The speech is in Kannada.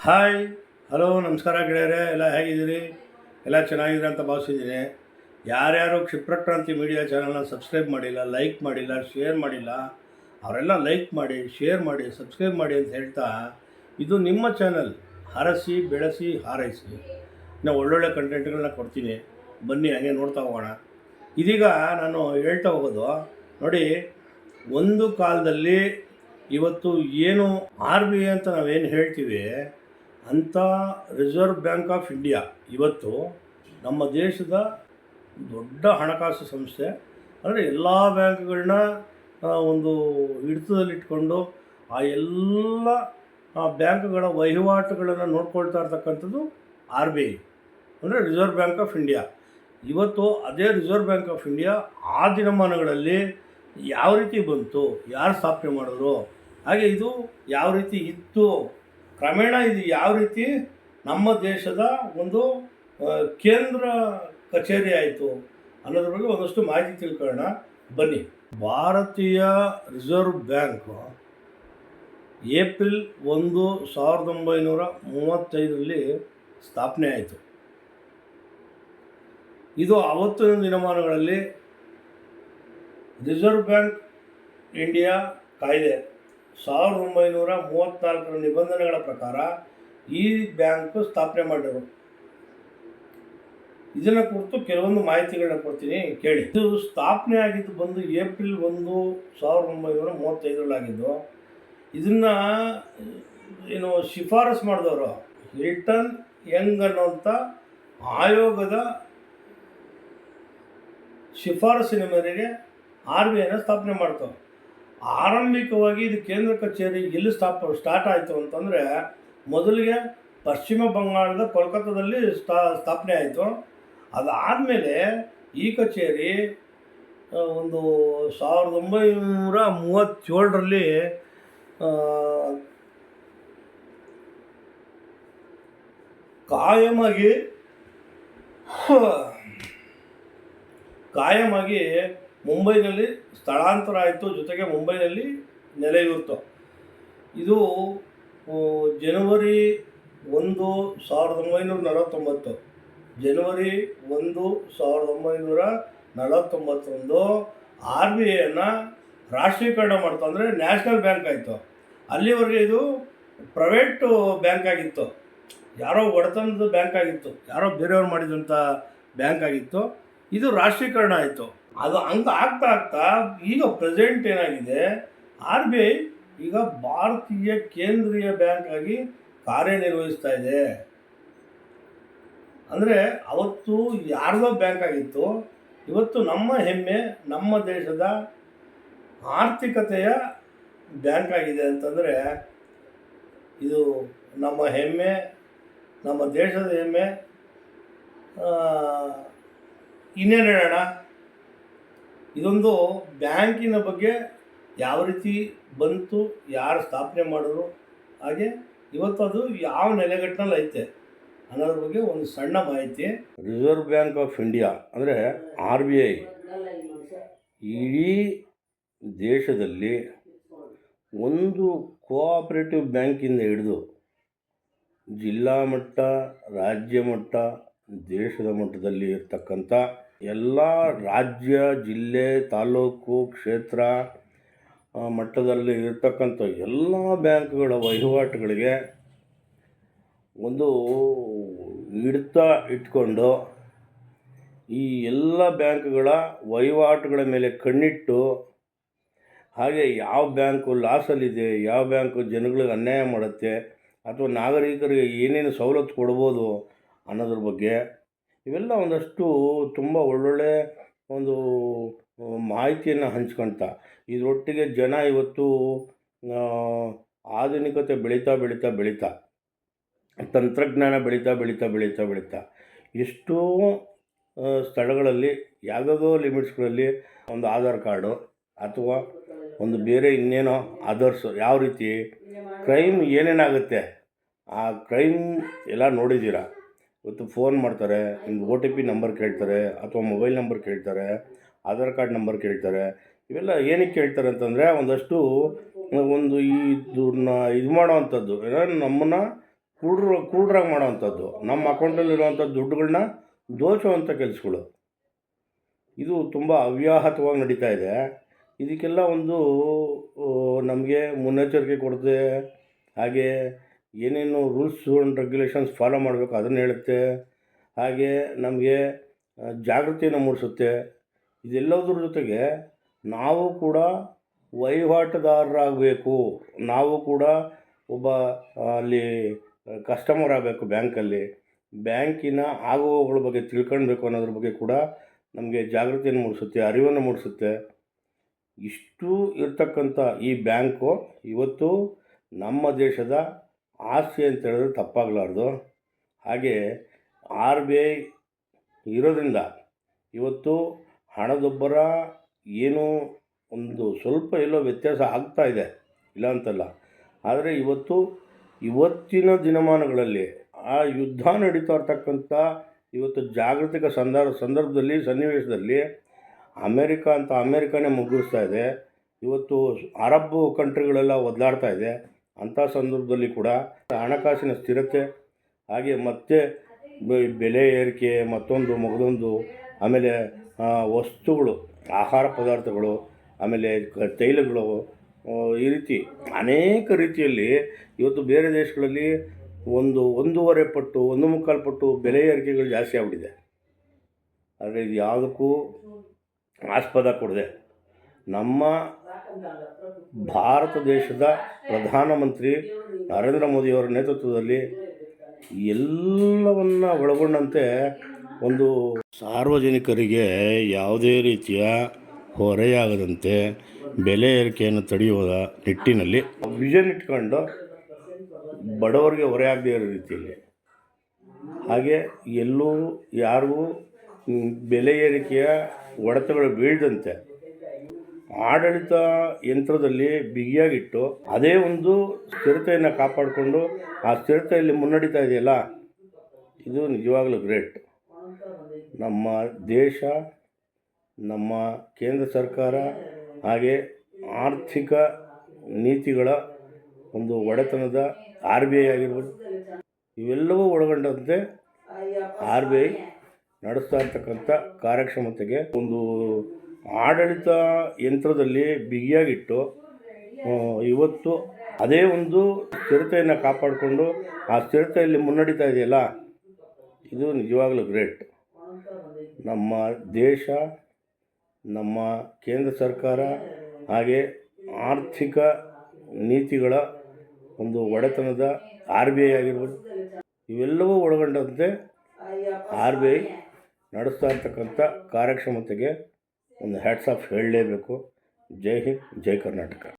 ಹಾಯ್, ಹಲೋ, ನಮಸ್ಕಾರ ಗೆಳೆಯರೆ. ಎಲ್ಲ ಹೇಗಿದ್ದೀರಿ? ಎಲ್ಲ ಚೆನ್ನಾಗಿದ್ದೀರಿ ಅಂತ ಭಾವಿಸಿದ್ದೀನಿ. ಯಾರ್ಯಾರು ಕ್ಷಿಪ್ರಕ್ರಾಂತಿ ಮೀಡಿಯಾ ಚಾನಲ್ನ ಸಬ್ಸ್ಕ್ರೈಬ್ ಮಾಡಿಲ್ಲ, ಲೈಕ್ ಮಾಡಿಲ್ಲ, ಶೇರ್ ಮಾಡಿಲ್ಲ, ಅವರೆಲ್ಲ ಲೈಕ್ ಮಾಡಿ, ಶೇರ್ ಮಾಡಿ, ಸಬ್ಸ್ಕ್ರೈಬ್ ಮಾಡಿ ಅಂತ ಹೇಳ್ತಾ, ಇದು ನಿಮ್ಮ ಚಾನಲ್. ಹರಸಿ ಬೆಳೆಸಿ ಹಾರೈಸಿ. ನಾವು ಒಳ್ಳೊಳ್ಳೆ ಕಂಟೆಂಟ್ಗಳನ್ನ ಕೊಡ್ತೀನಿ, ಬನ್ನಿ ಹಾಗೆ ನೋಡ್ತಾ ಹೋಗೋಣ. ಇದೀಗ ನಾನು ಹೇಳ್ತಾ ಹೋಗೋದು ನೋಡಿ, ಒಂದು ಕಾಲದಲ್ಲಿ ಇವತ್ತು ಏನು RBI ಅಂತ ನಾವೇನು ಹೇಳ್ತೀವಿ ಅಂಥ ರಿಸರ್ವ್ ಬ್ಯಾಂಕ್ ಆಫ್ ಇಂಡಿಯಾ ಇವತ್ತು ನಮ್ಮ ದೇಶದ ದೊಡ್ಡ ಹಣಕಾಸು ಸಂಸ್ಥೆ. ಅಂದರೆ ಎಲ್ಲ ಬ್ಯಾಂಕ್ಗಳನ್ನ ಒಂದು ಹಿಡಿತದಲ್ಲಿಟ್ಕೊಂಡು ಆ ಎಲ್ಲ ಬ್ಯಾಂಕ್ಗಳ ವಹಿವಾಟುಗಳನ್ನು ನೋಡ್ಕೊಳ್ತಾ ಇರ್ತಕ್ಕಂಥದ್ದು RBI, ಅಂದರೆ ರಿಸರ್ವ್ ಬ್ಯಾಂಕ್ ಆಫ್ ಇಂಡಿಯಾ. ಇವತ್ತು ಅದೇ ರಿಸರ್ವ್ ಬ್ಯಾಂಕ್ ಆಫ್ ಇಂಡಿಯಾ ಆ ದಿನಮಾನಗಳಲ್ಲಿ ಯಾವ ರೀತಿ ಬಂತು, ಯಾರು ಸ್ಥಾಪನೆ ಮಾಡಿದ್ರು, ಹಾಗೆ ಇದು ಯಾವ ರೀತಿ ಇತ್ತು, ಕ್ರಮೇಣ ಇದು ಯಾವ ರೀತಿ ನಮ್ಮ ದೇಶದ ಒಂದು ಕೇಂದ್ರ ಕಚೇರಿ ಆಯಿತು ಅನ್ನೋದ್ರ ಬಗ್ಗೆ ಒಂದಷ್ಟು ಮಾಹಿತಿ ತಿಳ್ಕೊಳ್ಳೋಣ ಬನ್ನಿ. ಭಾರತೀಯ ರಿಸರ್ವ್ ಬ್ಯಾಂಕ್ ಏಪ್ರಿಲ್ 1, 1935ರಲ್ಲಿ ಸ್ಥಾಪನೆ ಆಯಿತು. ಇದು ಆವತ್ತಿನ ದಿನಮಾನಗಳಲ್ಲಿ ರಿಸರ್ವ್ ಬ್ಯಾಂಕ್ ಇಂಡಿಯಾ ಕಾಯ್ದೆ 1934ರ ನಿಬಂಧನೆಗಳ ಪ್ರಕಾರ ಈ ಬ್ಯಾಂಕ್ ಸ್ಥಾಪನೆ ಮಾಡಿದರು. ಇದನ್ನು ಕುರಿತು ಕೆಲವೊಂದು ಮಾಹಿತಿಗಳನ್ನ ಕೊಡ್ತೀನಿ, ಕೇಳಿ. ಇದು ಸ್ಥಾಪನೆ ಆಗಿದ್ದು ಬಂದು ಏಪ್ರಿಲ್ 1, 1935ರಲ್ಲಾಗಿದ್ದು. ಇದನ್ನು ಏನು ಶಿಫಾರಸು ಮಾಡಿದವರು ಹಿಲ್ಟನ್ ಯಂಗ್ ಅನ್ನೋಂಥ ಆಯೋಗದ ಶಿಫಾರಸಿನ ಮೇರೆಗೆ RBIನ ಸ್ಥಾಪನೆ ಮಾಡ್ತಾರೆ. ಆರಂಭಿಕವಾಗಿ ಇದು ಕೇಂದ್ರ ಕಚೇರಿ ಎಲ್ಲಿ ಸ್ಟಾರ್ಟ್ ಆಯಿತು ಅಂತಂದರೆ, ಮೊದಲಿಗೆ ಪಶ್ಚಿಮ ಬಂಗಾಳದ ಕೋಲ್ಕತ್ತಾದಲ್ಲಿ ಸ್ಥಾಪನೆ ಆಯಿತು. ಅದಾದಮೇಲೆ ಈ ಕಚೇರಿ ಒಂದು 1937ರಲ್ಲಿ ಕಾಯಮಾಗಿ ಮುಂಬೈನಲ್ಲಿ ಸ್ಥಳಾಂತರ ಆಯಿತು, ಜೊತೆಗೆ ಮುಂಬೈನಲ್ಲಿ ನೆಲೆಯೂರಿತು. ಇದು ಜನವರಿ 1, 1949 ಜನವರಿ 1, 1949ರಂದು RBIಯನ್ನು ರಾಷ್ಟ್ರೀಕರಣ ಮಾಡ್ತು, ಅಂದರೆ ನ್ಯಾಷನಲ್ ಬ್ಯಾಂಕ್ ಆಯಿತು. ಅಲ್ಲಿವರೆಗೆ ಇದು ಪ್ರೈವೇಟು ಬ್ಯಾಂಕ್ ಆಗಿತ್ತು, ಯಾರೋ ಒಡೆತನದ ಬ್ಯಾಂಕ್ ಆಗಿತ್ತು, ಯಾರೋ ಬೇರೆಯವ್ರು ಮಾಡಿದಂಥ ಬ್ಯಾಂಕ್ ಆಗಿತ್ತು. ಇದು ರಾಷ್ಟ್ರೀಕರಣ ಆಯಿತು. ಅದು ಹಂಗೆ ಆಗ್ತಾ ಈಗ ಪ್ರೆಸೆಂಟ್ ಏನಾಗಿದೆ, RBI ಈಗ ಭಾರತೀಯ ಕೇಂದ್ರೀಯ ಬ್ಯಾಂಕ್ ಆಗಿ ಕಾರ್ಯನಿರ್ವಹಿಸ್ತಾ ಇದೆ. ಅಂದರೆ ಅವತ್ತು ಯಾರ್ದೋ ಬ್ಯಾಂಕ್ ಆಗಿತ್ತು, ಇವತ್ತು ನಮ್ಮ ಹೆಮ್ಮೆ, ನಮ್ಮ ದೇಶದ ಆರ್ಥಿಕತೆಯ ಬ್ಯಾಂಕ್ ಆಗಿದೆ ಅಂತಂದರೆ ಇದು ನಮ್ಮ ಹೆಮ್ಮೆ, ನಮ್ಮ ದೇಶದ ಹೆಮ್ಮೆ. ಇನ್ನೇನು ಹೇಳೋಣ, ಇದೊಂದು ಬ್ಯಾಂಕಿನ ಬಗ್ಗೆ ಯಾವ ರೀತಿ ಬಂತು, ಯಾರು ಸ್ಥಾಪನೆ ಮಾಡಿದ್ರು, ಹಾಗೆ ಇವತ್ತು ಅದು ಯಾವ ನೆಲೆಗಟ್ಟಿನಲ್ಲಿ ಐತೆ ಅನ್ನೋದ್ರ ಬಗ್ಗೆ ಒಂದು ಸಣ್ಣ ಮಾಹಿತಿ. ರಿಸರ್ವ್ ಬ್ಯಾಂಕ್ ಆಫ್ ಇಂಡಿಯಾ ಅಂದರೆ RBI ಇಡೀ ದೇಶದಲ್ಲಿ ಒಂದು ಕೋಆಪರೇಟಿವ್ ಬ್ಯಾಂಕಿಂದ ಹಿಡಿದು ಜಿಲ್ಲಾ ಮಟ್ಟ, ರಾಜ್ಯ ಮಟ್ಟ, ದೇಶದ ಮಟ್ಟದಲ್ಲಿ ಇರ್ತಕ್ಕಂಥ ಎಲ್ಲ ರಾಜ್ಯ, ಜಿಲ್ಲೆ, ತಾಲೂಕು, ಕ್ಷೇತ್ರ ಮಟ್ಟದಲ್ಲಿ ಇರ್ತಕ್ಕಂಥ ಎಲ್ಲ ಬ್ಯಾಂಕ್ಗಳ ವಹಿವಾಟುಗಳಿಗೆ ಒಂದು ಹಿಡಿತ ಇಟ್ಕೊಂಡು ಈ ಎಲ್ಲ ಬ್ಯಾಂಕ್ಗಳ ವಹಿವಾಟುಗಳ ಮೇಲೆ ಕಣ್ಣಿಟ್ಟು, ಹಾಗೆ ಯಾವ ಬ್ಯಾಂಕು ಲಾಸಲ್ಲಿದೆ, ಯಾವ ಬ್ಯಾಂಕು ಜನಗಳಿಗೆ ಅನ್ಯಾಯ ಮಾಡುತ್ತೆ, ಅಥವಾ ನಾಗರಿಕರಿಗೆ ಏನೇನು ಸವಲತ್ತು ಕೊಡ್ಬೋದು ಅನ್ನೋದ್ರ ಬಗ್ಗೆ ಇವೆಲ್ಲ ಒಂದಷ್ಟು ತುಂಬ ಒಳ್ಳೊಳ್ಳೆ ಒಂದು ಮಾಹಿತಿಯನ್ನು ಹಂಚ್ಕೊಳ್ತಾ, ಇದರೊಟ್ಟಿಗೆ ಜನ ಇವತ್ತು ಆಧುನಿಕತೆ ಬೆಳೀತಾ ತಂತ್ರಜ್ಞಾನ ಬೆಳೀತಾ ಎಷ್ಟೋ ಸ್ಥಳಗಳಲ್ಲಿ ಯಾವುದೋ ಲಿಮಿಟ್ಸ್ಗಳಲ್ಲಿ ಒಂದು ಆಧಾರ್ ಕಾರ್ಡು ಅಥವಾ ಒಂದು ಬೇರೆ ಇನ್ನೇನೋ ಅದರ್ಸು, ಯಾವ ರೀತಿ ಕ್ರೈಮ್ ಏನೇನಾಗುತ್ತೆ ಆ ಕ್ರೈಮ್ ಎಲ್ಲ ನೋಡಿದ್ದೀರಾ. ಇವತ್ತು ಫೋನ್ ಮಾಡ್ತಾರೆ, ನಿಮ್ಗೆ OTP ನಂಬರ್ ಕೇಳ್ತಾರೆ, ಅಥವಾ ಮೊಬೈಲ್ ನಂಬರ್ ಕೇಳ್ತಾರೆ, ಆಧಾರ್ ಕಾರ್ಡ್ ನಂಬರ್ ಕೇಳ್ತಾರೆ. ಇವೆಲ್ಲ ಏನಕ್ಕೆ ಕೇಳ್ತಾರೆ ಅಂತಂದರೆ, ಒಂದಷ್ಟು ಒಂದು ಇದನ್ನ ಇದು ಮಾಡೋವಂಥದ್ದು, ಏನೋ ನಮ್ಮನ್ನು ಕೂಡ್ರಾಗಿ ಮಾಡೋವಂಥದ್ದು, ನಮ್ಮ ಅಕೌಂಟಲ್ಲಿರುವಂಥ ದುಡ್ಡುಗಳನ್ನ ದೋಚುವಂಥ ಕೆಲಸಗಳು. ಇದು ತುಂಬ ಅವ್ಯಾಹತವಾಗಿ ನಡೀತಾ ಇದೆ. ಇದಕ್ಕೆಲ್ಲ ಒಂದು ನಮಗೆ ಮುನ್ನೆಚ್ಚರಿಕೆ ಕೊಡುತ್ತೆ. ಹಾಗೆ ಏನೇನು ರೂಲ್ಸ್ ಆ್ಯಂಡ್ ರೆಗ್ಯುಲೇಷನ್ಸ್ ಫಾಲೋ ಮಾಡಬೇಕು ಅದನ್ನು ಹೇಳುತ್ತೆ. ಹಾಗೆ ನಮಗೆ ಜಾಗೃತಿಯನ್ನು ಮೂಡಿಸುತ್ತೆ. ಇದೆಲ್ಲದರ ಜೊತೆಗೆ ನಾವು ಕೂಡ ವಹಿವಾಟುದಾರರಾಗಬೇಕು. ನಾವು ಕೂಡ ಒಬ್ಬ ಅಲ್ಲಿ ಕಸ್ಟಮರ್ ಆಗಬೇಕು ಬ್ಯಾಂಕಲ್ಲಿ. ಬ್ಯಾಂಕಿನ ಆಗುಹೋಗುಗಳ ಬಗ್ಗೆ ತಿಳ್ಕೊಳ್ಬೇಕು ಅನ್ನೋದ್ರ ಬಗ್ಗೆ ಕೂಡ ನಮಗೆ ಜಾಗೃತಿಯನ್ನು ಮೂಡಿಸುತ್ತೆ, ಅರಿವನ್ನು ಮೂಡಿಸುತ್ತೆ. ಇಷ್ಟು ಇರ್ತಕ್ಕಂಥ ಈ ಬ್ಯಾಂಕು ಇವತ್ತು ನಮ್ಮ ದೇಶದ ಆಸ್ತಿ ಅಂತ ಹೇಳಿದ್ರೆ ತಪ್ಪಾಗಲಾರ್ದು. ಹಾಗೆ RBI ಇರೋದ್ರಿಂದ ಇವತ್ತು ಹಣದುಬ್ಬರ ಏನು ಒಂದು ಸ್ವಲ್ಪ ಎಲ್ಲೋ ವ್ಯತ್ಯಾಸ ಆಗ್ತಾ ಇದೆ, ಇಲ್ಲ ಅಂತಲ್ಲ. ಆದರೆ ಇವತ್ತಿನ ದಿನಮಾನಗಳಲ್ಲಿ ಆ ಯುದ್ಧ ನಡೀತಾ ಇರ್ತಕ್ಕಂಥ ಇವತ್ತು ಜಾಗತಿಕ ಸಂದರ್ಭದಲ್ಲಿ ಸನ್ನಿವೇಶದಲ್ಲಿ ಅಮೇರಿಕಾನೇ ಮುಗ್ಗಿಸ್ತಾ ಇದೆ. ಇವತ್ತು ಅರಬ್ ಕಂಟ್ರಿಗಳೆಲ್ಲ ಒದ್ದಾಡ್ತಾ ಇದೆ. ಅಂಥ ಸಂದರ್ಭದಲ್ಲಿ ಕೂಡ ಹಣಕಾಸಿನ ಸ್ಥಿರತೆ, ಹಾಗೆ ಮತ್ತೆ ಬೆಲೆ ಏರಿಕೆ, ಮಗದೊಂದು ಆಮೇಲೆ ವಸ್ತುಗಳು, ಆಹಾರ ಪದಾರ್ಥಗಳು, ಆಮೇಲೆ ತೈಲಗಳು, ಈ ರೀತಿ ಅನೇಕ ರೀತಿಯಲ್ಲಿ ಇವತ್ತು ಬೇರೆ ದೇಶಗಳಲ್ಲಿ 1.5 ಪಟ್ಟು 1.25 ಪಟ್ಟು ಬೆಲೆ ಏರಿಕೆಗಳು ಜಾಸ್ತಿ ಆಗಿಬಿಟ್ಟಿದೆ. ಆದರೆ ಇದು ಯಾವುದಕ್ಕೂ ಆಸ್ಪದ ಕೊಡದೆ ನಮ್ಮ ಭಾರತ ದೇಶದ ಪ್ರಧಾನಮಂತ್ರಿ ನರೇಂದ್ರ ಮೋದಿಯವರ ನೇತೃತ್ವದಲ್ಲಿ ಎಲ್ಲವನ್ನ ಒಳಗೊಂಡಂತೆ ಒಂದು ಸಾರ್ವಜನಿಕರಿಗೆ ಯಾವುದೇ ರೀತಿಯ ಹೊರೆಯಾಗದಂತೆ ಬೆಲೆ ಏರಿಕೆಯನ್ನು ತಡೆಯುವ ನಿಟ್ಟಿನಲ್ಲಿ ವಿಷನ್ ಇಟ್ಕೊಂಡು ಬಡವರಿಗೆ ಹೊರೆಯಾಗದೇ ಇರೋ ರೀತಿಯಲ್ಲಿ, ಹಾಗೆ ಎಲ್ಲೂ ಯಾರಿಗೂ ಬೆಲೆ ಏರಿಕೆಯ ಹೊಡೆತಗಳು ಬೀಳದಂತೆ ಆಡಳಿತ ಯಂತ್ರದಲ್ಲಿ ಬಿಗಿಯಾಗಿಟ್ಟು ಅದೇ ಒಂದು ಸ್ಥಿರತೆಯನ್ನು ಕಾಪಾಡಿಕೊಂಡು ಆ ಸ್ಥಿರತೆಯಲ್ಲಿ ಮುನ್ನಡೀತಾ ಇದೆಯಲ್ಲ, ಇದು ನಿಜವಾಗಲೂ ಗ್ರೇಟ್. ನಮ್ಮ ದೇಶ, ನಮ್ಮ ಕೇಂದ್ರ ಸರ್ಕಾರ, ಹಾಗೆ ಆರ್ಥಿಕ ನೀತಿಗಳ ಒಂದು ಒಡೆತನದ RBI ಆಗಿರ್ಬೋದು, ಇವೆಲ್ಲವೂ ಒಳಗೊಂಡಂತೆ RBI ನಡೆಸ್ತಾ ಇರ್ತಕ್ಕಂಥ ಕಾರ್ಯಕ್ಷಮತೆಗೆ ಒಂದು ಆಡಳಿತ ಯಂತ್ರದಲ್ಲಿ ಬಿಗಿಯಾಗಿಟ್ಟು ಇವತ್ತು ಅದೇ ಒಂದು ಸ್ಥಿರತೆಯನ್ನು ಕಾಪಾಡಿಕೊಂಡು ಆ ಸ್ಥಿರತೆಯಲ್ಲಿ ಮುನ್ನಡೀತಾ ಇದೆಯಲ್ಲ, ಇದು ನಿಜವಾಗಲೂ ಗ್ರೇಟ್. ನಮ್ಮ ದೇಶ, ನಮ್ಮ ಕೇಂದ್ರ ಸರ್ಕಾರ, ಹಾಗೆ ಆರ್ಥಿಕ ನೀತಿಗಳ ಒಂದು ಒಡೆತನದ RBI ಆಗಿರ್ಬೋದು, ಇವೆಲ್ಲವೂ ಒಳಗೊಂಡಂತೆ RBI ನಡೆಸ್ತಾ ಇರ್ತಕ್ಕಂಥ ಕಾರ್ಯಕ್ಷಮತೆಗೆ ಒಂದು ಹ್ಯಾಟ್ಸ್ ಆಫ್ ಹೇಳಲೇಬೇಕು. ಜೈ ಹಿಂದ್, ಜೈ ಕರ್ನಾಟಕ.